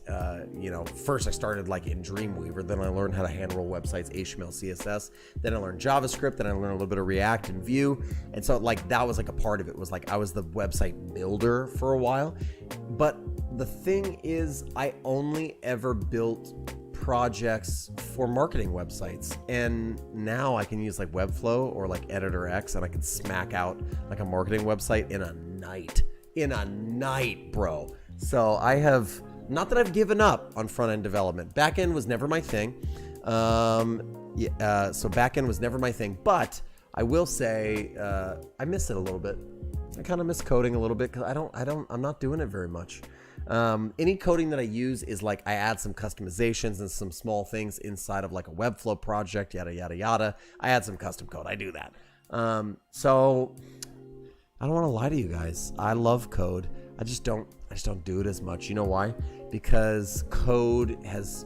First I started in Dreamweaver, then I learned how to hand roll websites, HTML, CSS, then I learned JavaScript, then I learned a little bit of React and Vue. And so that was a part of it, was I was the website builder for a while. But the thing is, I only ever built projects for marketing websites, and now I can use Webflow or Editor X, and I can smack out a marketing website in a night, bro. So I have, not that I've given up on front-end development. Back-end was never my thing. So back-end was never my thing, but I will say I miss it a little bit. I kind of miss coding a little bit because I'm not doing it very much. Any coding that I use is I add some customizations and some small things inside of a Webflow project, yada, yada, yada. I add some custom code. I do that. So I don't want to lie to you guys. I love code. I just don't do it as much. You know why? Because code has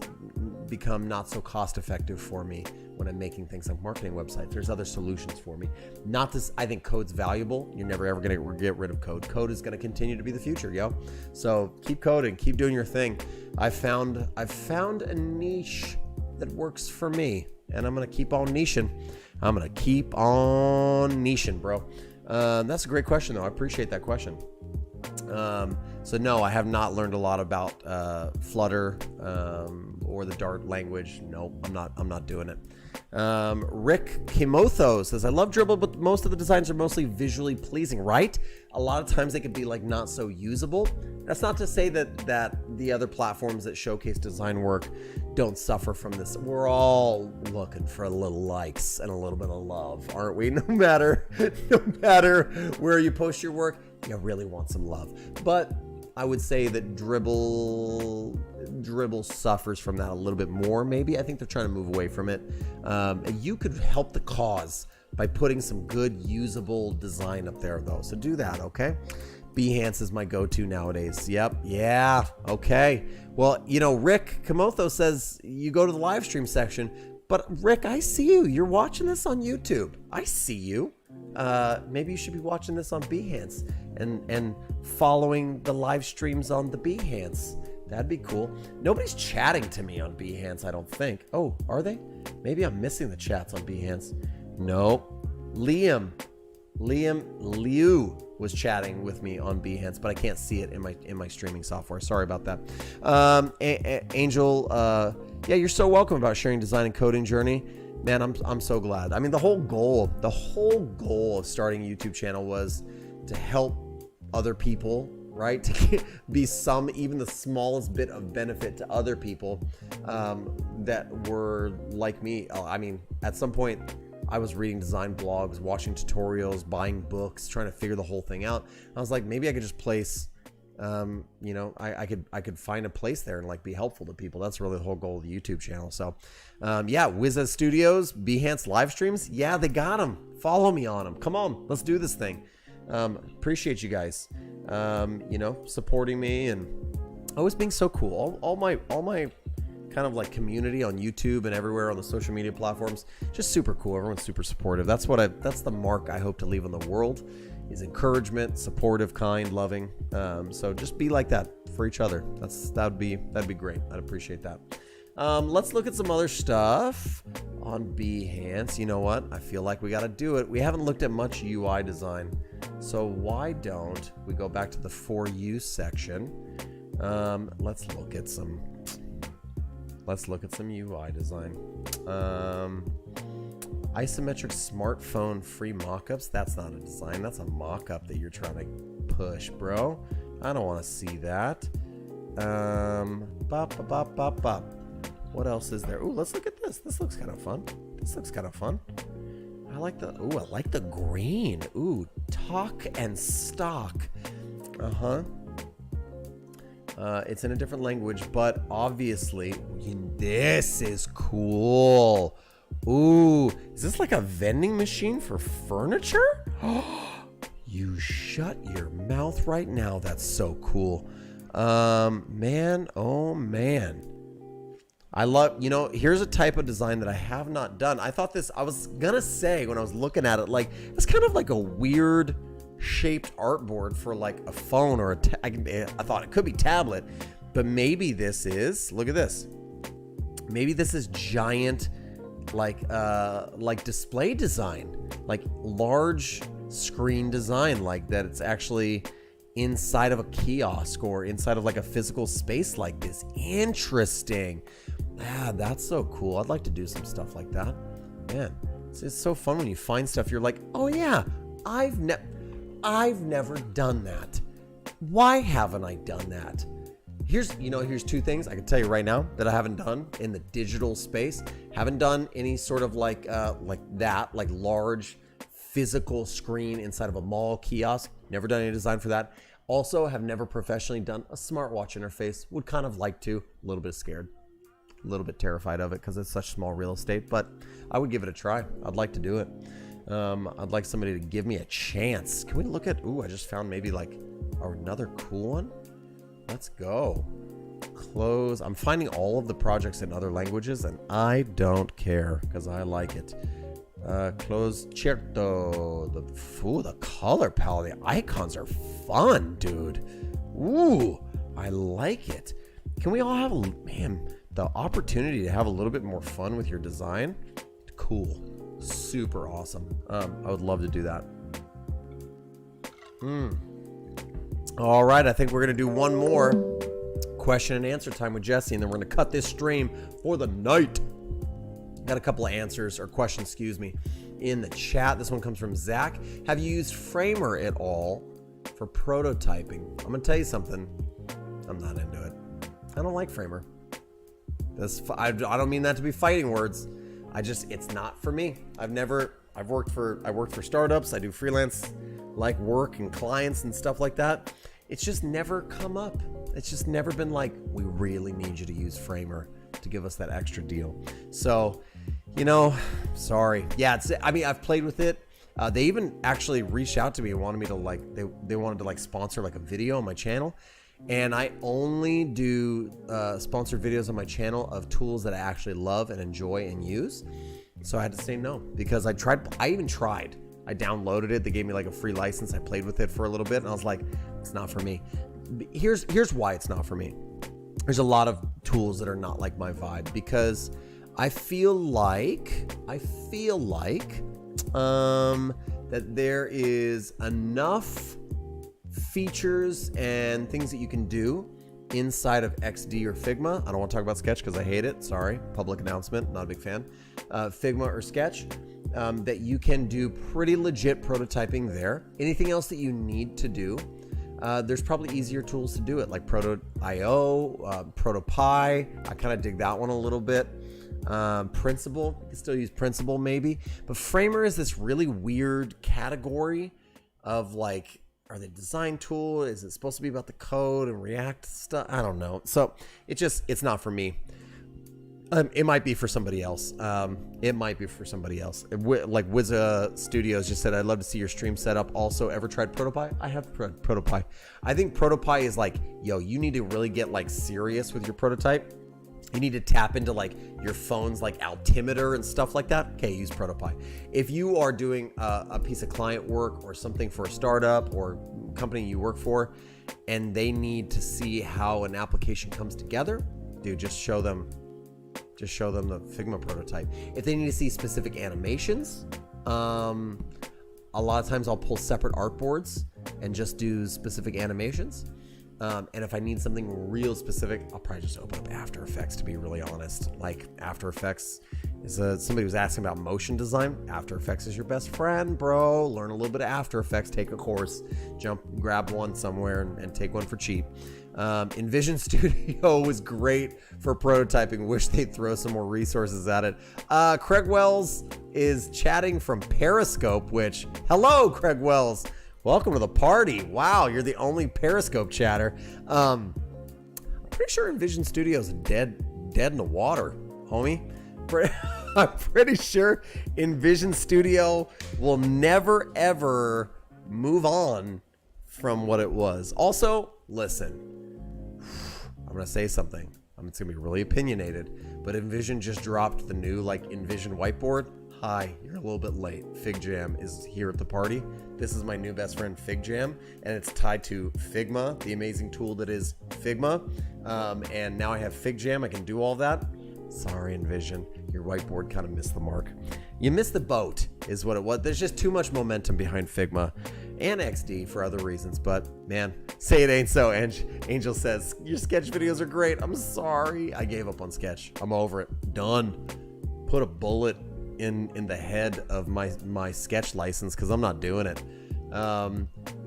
become not so cost effective for me when I'm making things like marketing websites. There's other solutions for me. I think code's valuable. You're never ever going to get rid of code. Code is going to continue to be the future, yo. So keep coding, keep doing your thing. I've found a niche that works for me, and I'm going to keep on niching. Bro. That's a great question, though. I appreciate that question. So no, I have not learned a lot about Flutter or the Dart language. Nope, I'm not doing it. Rick Kimotho says, I love Dribbble, but most of the designs are mostly visually pleasing, right? A lot of times they could be not so usable. That's not to say that the other platforms that showcase design work don't suffer from this. We're all looking for a little likes and a little bit of love, aren't we? No matter where you post your work, you really want some love. But I would say that Dribbble suffers from that a little bit more. Maybe I think they're trying to move away from it. You could help the cause by putting some good usable design up there, though. So do that, okay? Behance is my go-to nowadays. Yep. Yeah. Okay. Well, Rick Kamotho says you go to the live stream section, but Rick, I see you. You're watching this on YouTube. I see you. Maybe you should be watching this on Behance and following the live streams on the Behance. That'd be cool. Nobody's chatting to me on Behance, I don't think. Oh, are they? Maybe I'm missing the chats on Behance. Nope. Liam Liu was chatting with me on Behance, but I can't see it in my streaming software. Sorry about that. Angel, yeah, you're so welcome about sharing design and coding journey. Man, I'm so glad. I mean, the whole goal of starting a YouTube channel was to help other people, right? To be even the smallest bit of benefit to other people that were like me. I mean, at some point, I was reading design blogs, watching tutorials, buying books, trying to figure the whole thing out. I was like, maybe I could just place, you know, I could find a place there and like be helpful to people. That's really the whole goal of the YouTube channel. So, yeah, Wizaz Studios, Behance live streams. Yeah, they got them. Follow me on them. Come on, let's do this thing. Appreciate you guys, you know, supporting me and always being so cool. All my kind of like community on YouTube and everywhere on the social media platforms, just super cool. Everyone's super supportive. That's the mark I hope to leave on the world, is encouragement, supportive, kind, loving. So just be like that for each other. That'd be great. I'd appreciate that. Let's look at some other stuff on Behance. You know what? I feel like we got to do it. We haven't looked at much UI design. So why don't we go back to the For You section? Let's look at some UI design. Isometric smartphone free mockups. That's not a design. That's a mockup that you're trying to push, bro. I don't want to see that. What else is there? Ooh, let's look at this. This looks kind of fun. I like the green. Ooh, talk and stock. It's in a different language, but obviously this is cool. Ooh, is this like a vending machine for furniture? You shut your mouth right now. That's so cool. Man, oh man. I love, you know, here's a type of design that I have not done. I was gonna say when I was looking at it, like, it's kind of like a weird shaped artboard for like a phone or I thought it could be tablet, but maybe this is, look at this. Maybe this is giant, like display design, like large screen design, like that it's actually inside of a kiosk or inside of like a physical space like this. Interesting. Ah, that's so cool. I'd like to do some stuff like that. Man, it's so fun when you find stuff you're like, oh yeah, I've never done that. Why haven't I done that? Here's two things I can tell you right now that I haven't done in the digital space. Haven't done any sort of like large physical screen inside of a mall kiosk. Never done any design for that. Also, have never professionally done a smartwatch interface. Would kind of like to. A little bit scared. A little bit terrified of it because it's such small real estate, but I would give it a try. I'd like to do it. I'd like somebody to give me a chance. Can we look at, ooh, I just found maybe like another cool one. Let's go. Close. I'm finding all of the projects in other languages and I don't care because I like it. Close Certo. The color palette, the icons are fun, dude. Ooh, I like it. Can we all have the opportunity to have a little bit more fun with your design? Cool. Super awesome. I would love to do that. All right, I think we're gonna do one more question and answer time with Jesse, and then we're gonna cut this stream for the night. Got a couple of answers or questions, excuse me, in the chat. This one comes from Zach. Have you used Framer at all for prototyping? I'm gonna tell you something. I'm not into it. I don't like Framer. I don't mean that to be fighting words. It's not for me. I've worked for startups. I do freelance like work and clients and stuff like that. It's just never come up. It's just never been like, we really need you to use Framer to give us that extra deal. So, you know, sorry. Yeah, I've played with it. They even actually reached out to me and wanted me to they wanted to like sponsor like a video on my channel. And I only do sponsored videos on my channel of tools that I actually love and enjoy and use. So I had to say no because I even tried. I downloaded it. They gave me like a free license. I played with it for a little bit and I was like, it's not for me. Here's why it's not for me. There's a lot of tools that are not like my vibe because I feel like that there is enough features and things that you can do inside of XD or Figma. I don't want to talk about Sketch because I hate it. Sorry, public announcement, not a big fan. Figma or Sketch, that you can do pretty legit prototyping there. Anything else that you need to do, there's probably easier tools to do it, like Proto.io, ProtoPie. I kind of dig that one a little bit. Principle, you can still use Principle maybe, but Framer is this really weird category of like, are they design tool? Is it supposed to be about the code and React stuff? I don't know. So it's not for me. It might be for somebody else. It might be for somebody else. Like Wizza Studios just said, I'd love to see your stream setup. Also, ever tried ProtoPie? I have tried ProtoPie. I think ProtoPie is like, yo, you need to really get like serious with your prototype. You need to tap into like your phone's like altimeter and stuff like that. Okay, use ProtoPie. If you are doing a piece of client work or something for a startup or company you work for, and they need to see how an application comes together, dude, just show them the Figma prototype. If they need to see specific animations, a lot of times I'll pull separate artboards and just do specific animations. And if I need something real specific, I'll probably just open up After Effects, to be really honest. Like After Effects is somebody was asking about motion design. After Effects is your best friend, bro. Learn a little bit of After Effects, take a course, grab one somewhere and take one for cheap. InVision Studio was great for prototyping. Wish they'd throw some more resources at it. Craig Wells is chatting from Periscope, which, hello, Craig Wells. Welcome to the party. Wow, you're the only Periscope chatter. I'm pretty sure InVision Studios is dead in the water, homie. I'm pretty sure InVision Studio will never, ever move on from what it was. Also, listen, I'm going to say something. It's going to be really opinionated, but InVision just dropped the new like InVision whiteboard. Hi, you're a little bit late. FigJam is here at the party. This is my new best friend, FigJam, and it's tied to Figma, the amazing tool that is Figma. And now I have FigJam. I can do all that. Sorry, InVision. Your whiteboard kind of missed the mark. You missed the boat, is what it was. There's just too much momentum behind Figma and XD for other reasons. But, man, say it ain't so. Angel says, your sketch videos are great. I'm sorry. I gave up on sketch. I'm over it. Done. Put a bullet in the head of my sketch license because I'm not doing it.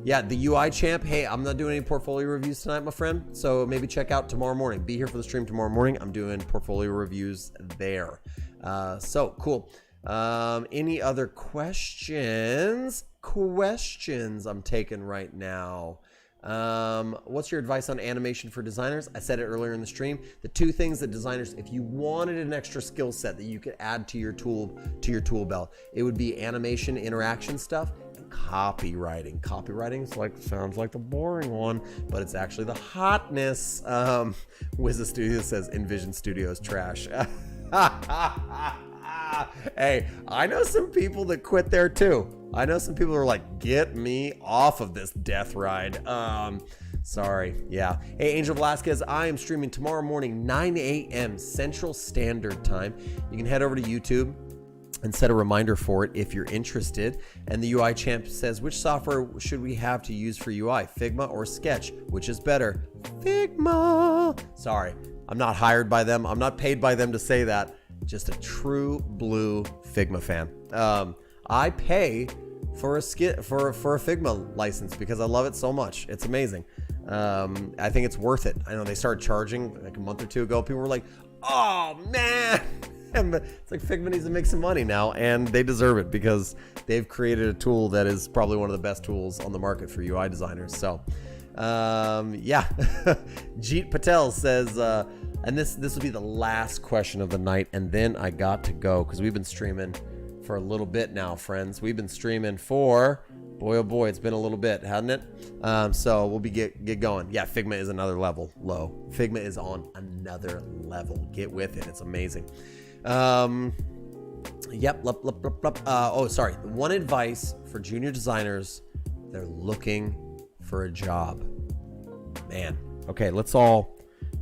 Yeah, the UI champ. Hey, I'm not doing any portfolio reviews tonight, my friend. So maybe check out tomorrow morning. Be here for the stream tomorrow morning. I'm doing portfolio reviews there. So cool. Any other questions? I'm taking right now. What's your advice on animation for designers? I said it earlier in the stream. The two things that designers, if you wanted an extra skill set that you could add to your tool belt, it would be animation, interaction stuff, and copywriting. Copywriting sounds like the boring one, but it's actually the hotness. Wizza Studio says InVision Studio is trash. Hey, I know some people that quit there too. I know some people are like, get me off of this death ride. Sorry. Yeah. Hey, Angel Velasquez, I am streaming tomorrow morning, 9 a.m. Central Standard Time. You can head over to YouTube and set a reminder for it if you're interested. And the UI champ says, which software should we have to use for UI, Figma or Sketch? Which is better? Figma. Sorry, I'm not hired by them. I'm not paid by them to say that. Just a true blue Figma fan. I pay for a Figma license because I love it so much. It's amazing. I think it's worth it. I know they started charging like a month or two ago. People were like, oh man. It's like Figma needs to make some money now, and they deserve it because they've created a tool that is probably one of the best tools on the market for UI designers. So yeah. Jeet Patel says, and this will be the last question of the night, and then I got to go because we've been streaming for a little bit now, friends. We've been streaming for, boy, oh boy, it's been a little bit, hasn't it? So we'll get going. Yeah, Figma is another level low. Figma is on another level. Get with it. It's amazing. Yep. Oh, sorry. One advice for junior designers, they're looking for a job. Man. Okay,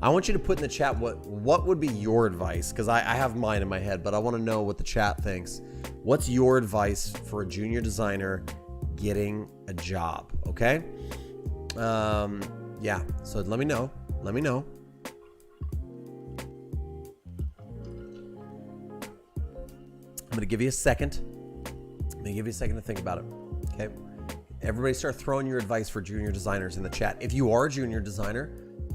I want you to put in the chat what would be your advice, because I have mine in my head, but I want to know what the chat thinks. What's your advice for a junior designer getting a job? Okay. Yeah. So let me know. I'm going to give you a second. To think about it. Okay. Everybody start throwing your advice for junior designers in the chat. If you are a junior designer,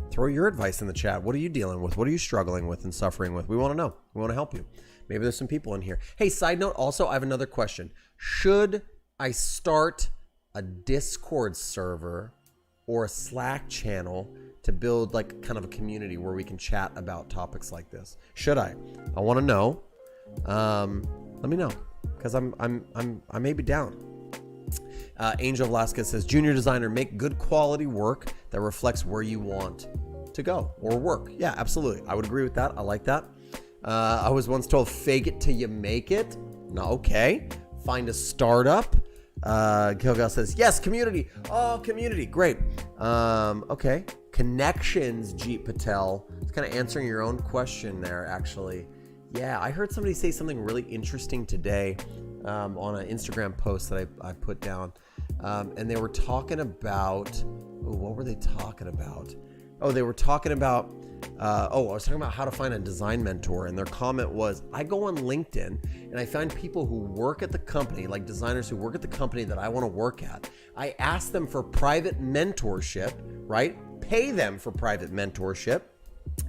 throw your advice in the chat. What are you dealing with? What are you struggling with and suffering with? We want to know. We want to help you. Maybe there's some people in here. Hey, side note, also, I have another question. Should I start a Discord server or a Slack channel to build like kind of a community where we can chat about topics like this? Should I? I want to know. Let me know, because I may be down. Angel Velasquez says, junior designer, make good quality work that reflects where you want to go or work. Yeah, absolutely. I would agree with that. I like that. I was once told, fake it till you make it. No, okay. Find a startup. Gilgal says, yes, community. Oh, community. Great. Okay. Connections, Jeet Patel. It's kind of answering your own question there, actually. Yeah, I heard somebody say something really interesting today on an Instagram post that I put down. And they were talking about, what were they talking about? Oh, they were talking about, I was talking about how to find a design mentor. And their comment was, I go on LinkedIn and I find people who work at the company, like designers who work at the company that I want to work at. I ask them for private mentorship, right? Pay them for private mentorship.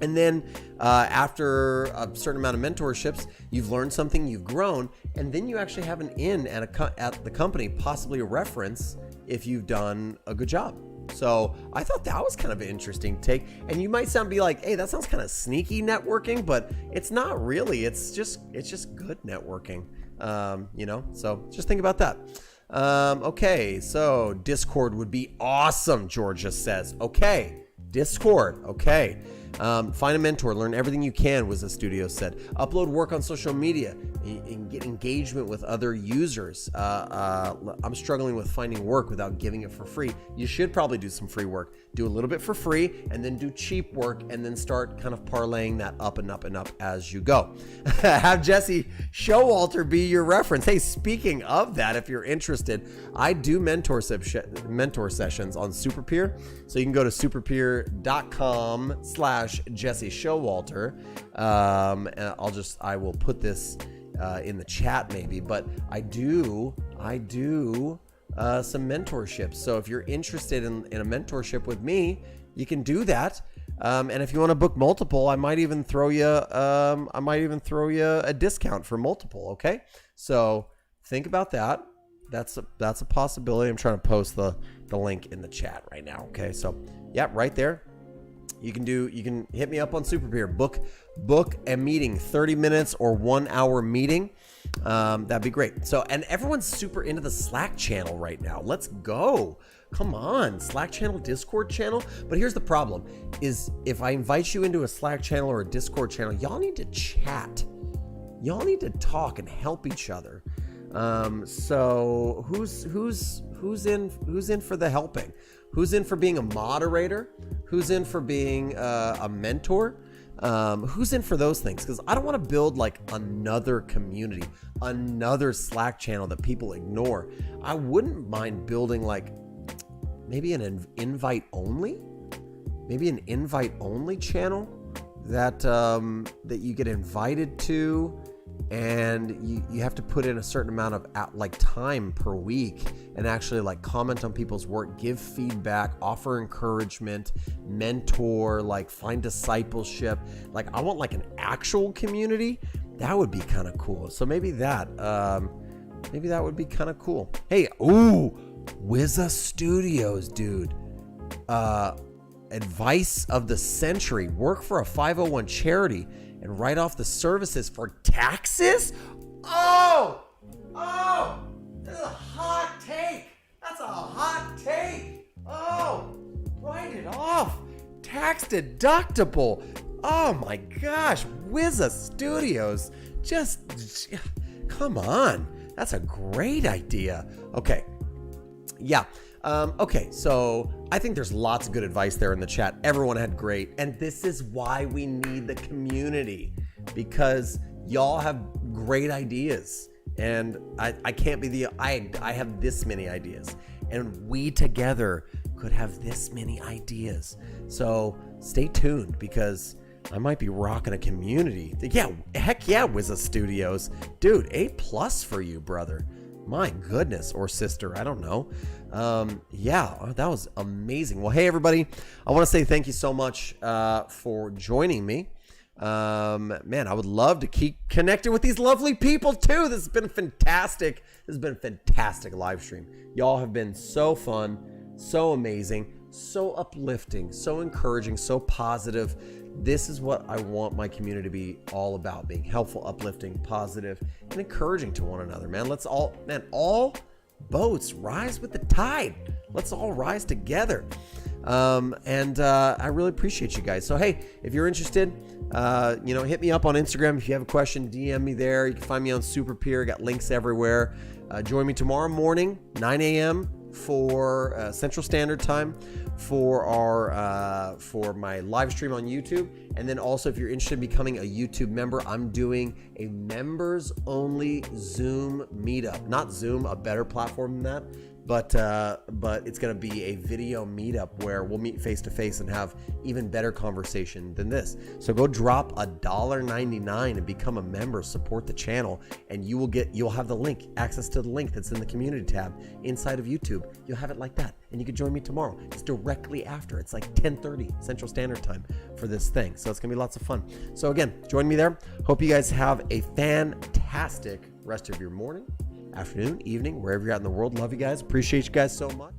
And then after a certain amount of mentorships, you've learned something, you've grown, and then you actually have an in at the company, possibly a reference if you've done a good job. So I thought that was kind of an interesting take. And you might be like, hey, that sounds kind of sneaky networking, but it's not really. It's just good networking, So just think about that. Okay, so Discord would be awesome, Georgia says. Okay, Discord, okay. Find a mentor, learn everything you can, was the studio said. Upload work on social media and get engagement with other users. I'm struggling with finding work without giving it for free. You should probably do some free work. Do a little bit for free and then do cheap work and then start kind of parlaying that up and up and up as you go. Have Jesse Showalter be your reference. Hey, speaking of that, if you're interested, I do mentor sessions on Superpeer. So you can go to superpeer.com/Jesse Showalter. And I will put this in the chat maybe, but I do some mentorships. So if you're interested in a mentorship with me, you can do that. And if you want to book multiple, I might even throw you a discount for multiple. Okay. So think about that. That's a possibility. I'm trying to post the link in the chat right now. Okay. So yeah, right there. You can hit me up on Superpeer. Book a meeting, 30 minutes or 1 hour meeting. That'd be great. So, and everyone's super into the Slack channel right now. Let's go. Come on, Slack channel, Discord channel. But here's the problem is if I invite you into a Slack channel or a Discord channel, y'all need to chat. Y'all need to talk and help each other. So who's in for the helping? Who's in for being a moderator? Who's in for being a mentor? Who's in for those things? Because I don't want to build like another community, another Slack channel that people ignore. I wouldn't mind building like maybe an invite only channel that you get invited to, and you have to put in a certain amount of time per week and actually like comment on people's work, give feedback, offer encouragement, mentor, like find discipleship. Like I want like an actual community. That would be kind of cool. So maybe that would be kind of cool. Hey, Wizza Studios, dude. Advice of the century. Work for a 501 charity and write off the services for taxes? Oh, that's a hot take. That's a hot take. Oh, write it off. Tax deductible. Oh my gosh, Wizza Studios. Just come on. That's a great idea. Okay. Yeah. Okay, so I think there's lots of good advice there in the chat. Everyone had great. And this is why we need the community, because y'all have great ideas. And I can't be I have this many ideas. And we together could have this many ideas. So stay tuned, because I might be rocking a community. Yeah, heck yeah, Wizza Studios. Dude, A+ for you, brother. My goodness, or sister, I don't know. Yeah, that was amazing. Well, hey everybody, I want to say thank you so much for joining me. Man, I would love to keep connecting with these lovely people too. This has been fantastic. This has been a fantastic live stream. Y'all have been so fun, so amazing, so uplifting, so encouraging, so positive. This is what I want my community to be all about, being helpful, uplifting, positive, and encouraging to one another, man. Let's all, man, all boats rise with the tide. Let's all rise together. I really appreciate you guys. So, hey, if you're interested, hit me up on Instagram. If you have a question, DM me there. You can find me on SuperPeer. Got links everywhere. Join me tomorrow morning, 9 a.m. for Central Standard Time for my live stream on YouTube. And then also, if you're interested in becoming a YouTube member, I'm doing a members only Zoom meetup. Not Zoom, a better platform than that. But it's going to be a video meetup where we'll meet face to face and have even better conversation than this. So go drop $1.99 and become a member, support the channel, and you'll have the link, access to the link that's in the community tab inside of YouTube. You'll have it like that, and you can join me tomorrow. It's directly after. It's like 10:30 Central Standard Time for this thing. So it's going to be lots of fun. So again, join me there. Hope you guys have a fantastic rest of your morning, afternoon, evening, wherever you're at in the world. Love you guys. Appreciate you guys so much.